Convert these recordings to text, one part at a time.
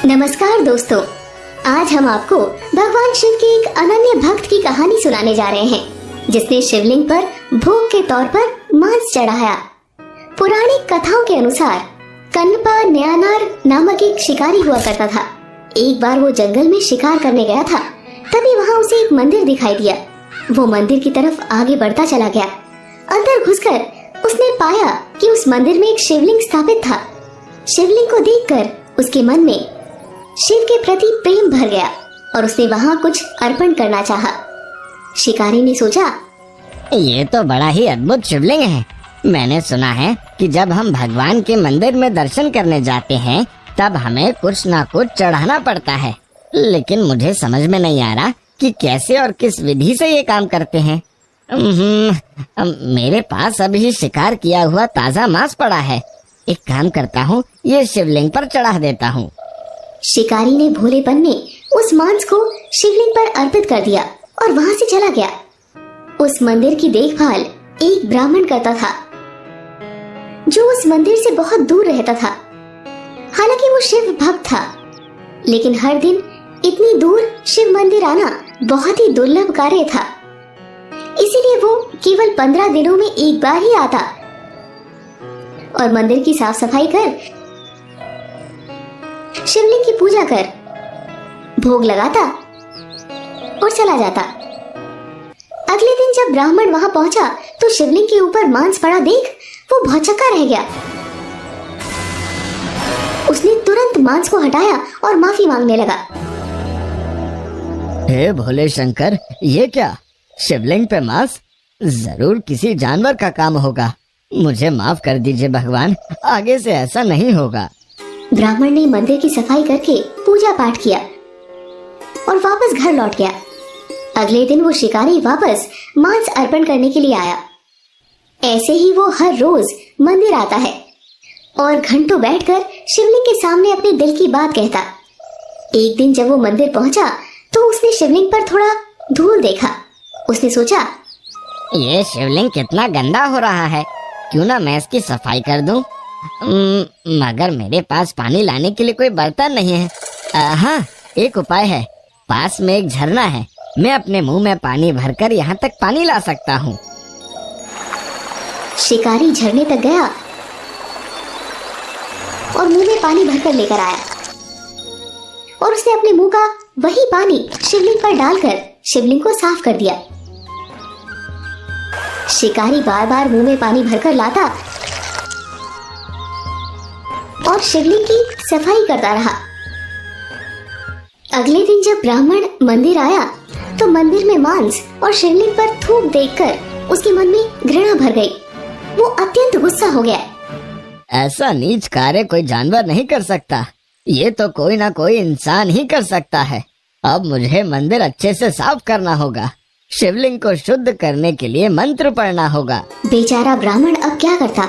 नमस्कार दोस्तों, आज हम आपको भगवान शिव के एक अनन्य भक्त की कहानी सुनाने जा रहे हैं, जिसने शिवलिंग पर भोग के तौर पर मांस चढ़ाया। पौराणिक कथाओं के अनुसार कन्पा न्यानार नामक एक शिकारी हुआ करता था। एक बार वो जंगल में शिकार करने गया था, तभी वहाँ उसे एक मंदिर दिखाई दिया। वो मंदिर की तरफ आगे बढ़ता चला गया। अंदर घुसकर उसने पाया कि उस मंदिर में एक शिवलिंग स्थापित था। शिवलिंग को देखकर उसके मन में शिव के प्रति प्रेम भर गया और उसने वहाँ कुछ अर्पण करना चाहा। शिकारी ने सोचा, ये तो बड़ा ही अद्भुत शिवलिंग है। मैंने सुना है कि जब हम भगवान के मंदिर में दर्शन करने जाते हैं तब हमें कुछ ना कुछ चढ़ाना पड़ता है, लेकिन मुझे समझ में नहीं आ रहा कि कैसे और किस विधि से ये काम करते हैं। मेरे पास अभी शिकार किया हुआ ताजा मांस पड़ा है। एक काम करता हूँ, ये शिवलिंग पर चढ़ा देता हूँ। शिकारी ने भोलेपन में उस मांस को शिवलिंग पर अर्पित कर दिया और वहाँ से चला गया। उस मंदिर की देखभाल एक ब्राह्मण करता था, जो उस मंदिर से बहुत दूर रहता था। हालांकि वो शिव भक्त था, लेकिन हर दिन इतनी दूर शिव मंदिर आना बहुत ही दुर्लभ कार्य था। इसीलिए वो केवल 15 दिनों में एक बार ही आता और मंदिर की साफ सफाई कर, शिवलिंग की पूजा कर, भोग लगाता और चला जाता। अगले दिन जब ब्राह्मण वहां पहुंचा तो शिवलिंग के ऊपर मांस पड़ा देख वो भौचक्का रह गया। उसने तुरंत मांस को हटाया और माफी मांगने लगा। हे भोले शंकर, ये क्या? शिवलिंग पे मांस? जरूर किसी जानवर का काम होगा। मुझे माफ कर दीजिए भगवान, आगे से ऐसा नहीं होगा। ब्राह्मण ने मंदिर की सफाई करके पूजा पाठ किया और वापस घर लौट गया। अगले दिन वो शिकारी वापस मांस अर्पण करने के लिए आया। ऐसे ही वो हर रोज मंदिर आता है और घंटों बैठकर शिवलिंग के सामने अपने दिल की बात कहता। एक दिन जब वो मंदिर पहुंचा तो उसने शिवलिंग पर थोड़ा धूल देखा। उसने सोचा, ये शिवलिंग कितना गंदा हो रहा है, क्यों ना मैं इसकी सफाई कर दूं? मगर मेरे पास पानी लाने के लिए कोई बर्तन नहीं है। हाँ, एक उपाय है। पास में एक झरना है, मैं अपने मुंह में पानी भरकर यहाँ तक पानी ला सकता हूँ। शिकारी झरने तक गया और मुंह में पानी भरकर लेकर आया और उसने अपने मुंह का वही पानी शिवलिंग पर डालकर शिवलिंग को साफ कर दिया। शिकारी बार बार मुंह में पानी भरकर लाता और शिवलिंग की सफाई करता रहा। अगले दिन जब ब्राह्मण मंदिर आया तो मंदिर में मांस और शिवलिंग पर थूक देखकर उसके मन में घृणा भर गई। वो अत्यंत गुस्सा हो गया। ऐसा नीच कार्य कोई जानवर नहीं कर सकता, ये तो कोई ना कोई इंसान ही कर सकता है। अब मुझे मंदिर अच्छे से साफ करना होगा। शिवलिंग को शुद्ध करने के लिए मंत्र पढ़ना होगा। बेचारा ब्राह्मण अब क्या करता?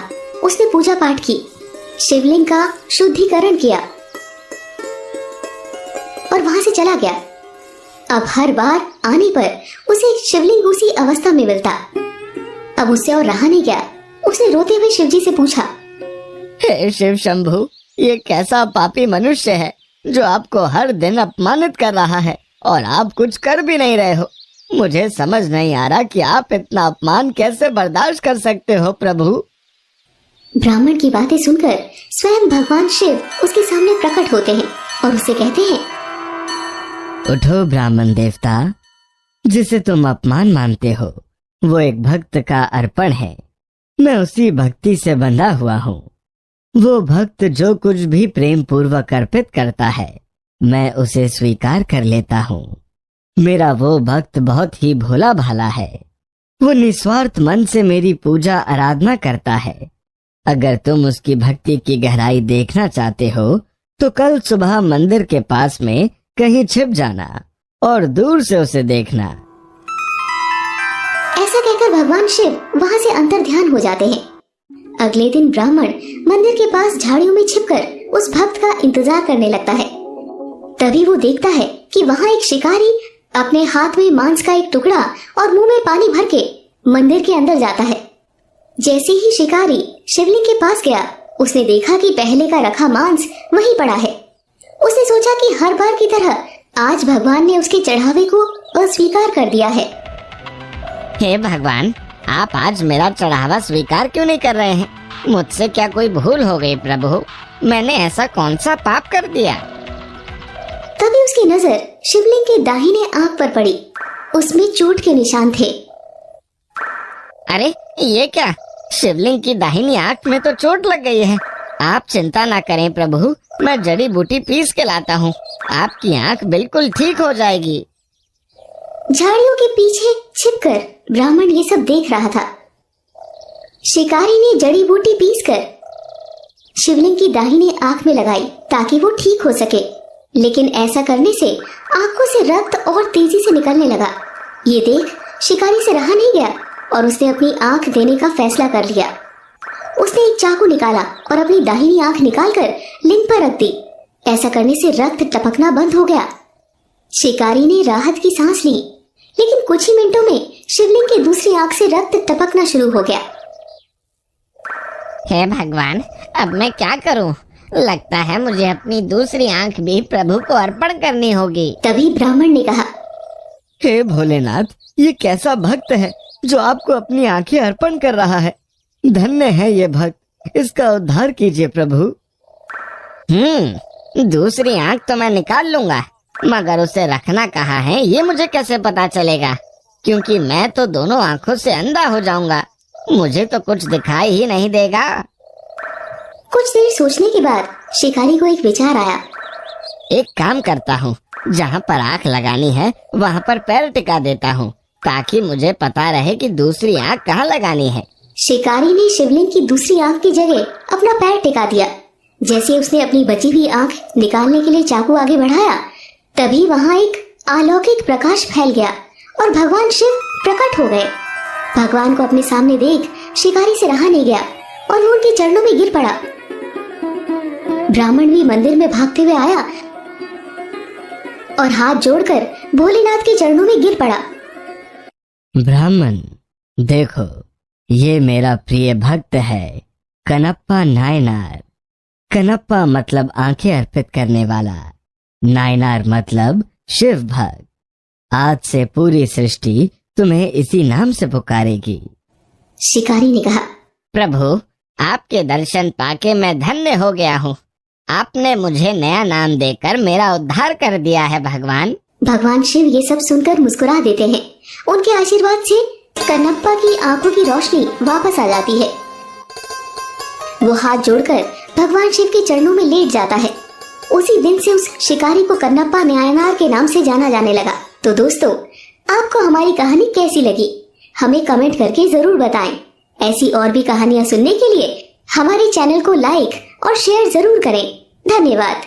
उसने पूजा पाठ की, शिवलिंग का शुद्धिकरण किया और वहां से चला गया। अब हर बार आने पर उसे शिवलिंग उसी अवस्था में मिलता। अब उससे और रहा नहीं गया। उसने रोते हुए शिवजी से पूछा, हे शिव शंभु, ये कैसा पापी मनुष्य है जो आपको हर दिन अपमानित कर रहा है और आप कुछ कर भी नहीं रहे हो। मुझे समझ नहीं आ रहा कि आप इतना अपमान कैसे बर्दाश्त कर सकते हो प्रभु। ब्राह्मण की बातें सुनकर स्वयं भगवान शिव उसके सामने प्रकट होते हैं और उससे कहते हैं, उठो ब्राह्मण देवता, जिसे तुम अपमान मानते हो वो एक भक्त का अर्पण है। मैं उसी भक्ति से बंधा हुआ हूँ। वो भक्त जो कुछ भी प्रेम पूर्वक अर्पित करता है मैं उसे स्वीकार कर लेता हूँ। मेरा वो भक्त बहुत ही भोला भाला है। वो निस्वार्थ मन से मेरी पूजा आराधना करता है। अगर तुम उसकी भक्ति की गहराई देखना चाहते हो तो कल सुबह मंदिर के पास में कहीं छिप जाना और दूर से उसे देखना। ऐसा कहकर भगवान शिव वहां से अंतर्ध्यान हो जाते हैं। अगले दिन ब्राह्मण मंदिर के पास झाड़ियों में छिपकर उस भक्त का इंतजार करने लगता है। तभी वो देखता है कि वहां एक शिकारी अपने हाथ में मांस का एक टुकड़ा और मुंह में पानी भर के मंदिर के अंदर जाता है। जैसे ही शिकारी शिवलिंग के पास गया, उसने देखा कि पहले का रखा मांस वहीं पड़ा है। उसने सोचा कि हर बार की तरह आज भगवान ने उसके चढ़ावे को अस्वीकार कर दिया है। हे भगवान, आप आज मेरा चढ़ावा स्वीकार क्यों नहीं कर रहे हैं? मुझसे क्या कोई भूल हो गई प्रभु? मैंने ऐसा कौन सा पाप कर दिया? तभी उसकी नजर शिवलिंग के दाहिने आंख पर पड़ी। उसमें चोट के निशान थे। अरे ये क्या? शिवलिंग की दाहिनी आंख में तो चोट लग गई है। आप चिंता ना करें प्रभु, मैं जड़ी बूटी पीस के लाता हूँ। आपकी आंख बिल्कुल ठीक हो जाएगी। झाड़ियों के पीछे छिपकर ब्राह्मण ये सब देख रहा था। शिकारी ने जड़ी बूटी पीसकर शिवलिंग की दाहिनी आंख में लगाई ताकि वो ठीक हो सके, लेकिन ऐसा करने से आंखों से रक्त और तेजी से निकलने लगा। ये देख शिकारी से रहा नहीं गया और उसने अपनी आंख देने का फैसला कर लिया। उसने एक चाकू निकाला और अपनी दाहिनी आंख निकालकर लिंग पर रख दी। ऐसा करने से रक्त टपकना बंद हो गया। शिकारी ने राहत की सांस ली, लेकिन कुछ ही मिनटों में शिवलिंग की दूसरी आंख से रक्त टपकना शुरू हो गया। हे भगवान, अब मैं क्या करूं? लगता है मुझे अपनी दूसरी आंख भी प्रभु को अर्पण करनी होगी। तभी ब्राह्मण ने कहा, हे भोलेनाथ, ये कैसा भक्त है जो आपको अपनी आंखें अर्पण कर रहा है। धन्य है ये भक्त, इसका उद्धार कीजिए प्रभु। दूसरी आंख तो मैं निकाल लूंगा, मगर उसे रखना कहाँ है ये मुझे कैसे पता चलेगा? क्योंकि मैं तो दोनों आंखों से अंधा हो जाऊंगा। मुझे तो कुछ दिखाई ही नहीं देगा। कुछ देर सोचने के बाद शिकारी को एक विचार आया। एक काम करता हूँ, जहाँ पर आंख लगानी है वहाँ पर पैर टिका देता हूँ, ताकि मुझे पता रहे कि दूसरी आंख कहाँ लगानी है। शिकारी ने शिवलिंग की दूसरी आंख की जगह अपना पैर टिका दिया। जैसे उसने अपनी बची हुई आंख निकालने के लिए चाकू आगे बढ़ाया, तभी वहाँ एक अलौकिक प्रकाश फैल गया और भगवान शिव प्रकट हो गए। भगवान को अपने सामने देख शिकारी से रहा नहीं गया और वो उनके चरणों में गिर पड़ा। ब्राह्मण भी मंदिर में भागते हुए आया और हाथ जोड़कर भोलेनाथ के चरणों में गिर पड़ा। ब्राह्मण, देखो, ये मेरा प्रिय भक्त है, कनप्पा नायनार। कनप्पा मतलब आंखें अर्पित करने वाला, नायनार मतलब शिव भक्त। आज से पूरी सृष्टि तुम्हें इसी नाम से पुकारेगी। शिकारी ने कहा, प्रभु, आपके दर्शन पाके मैं धन्य हो गया हूँ। आपने मुझे नया नाम देकर मेरा उद्धार कर दिया है भगवान। भगवान शिव ये सब सुनकर मुस्कुरा देते हैं। उनके आशीर्वाद से कनप्पा की आंखों की रोशनी वापस आ जाती है। वो हाथ जोड़कर भगवान शिव के चरणों में लेट जाता है। उसी दिन से उस शिकारी को कन्नप्पा नायनार के नाम से जाना जाने लगा। तो दोस्तों, आपको हमारी कहानी कैसी लगी हमें कमेंट करके जरूर बताएं। ऐसी और भी कहानियां सुनने के लिए हमारे चैनल को लाइक और शेयर जरूर करें। धन्यवाद।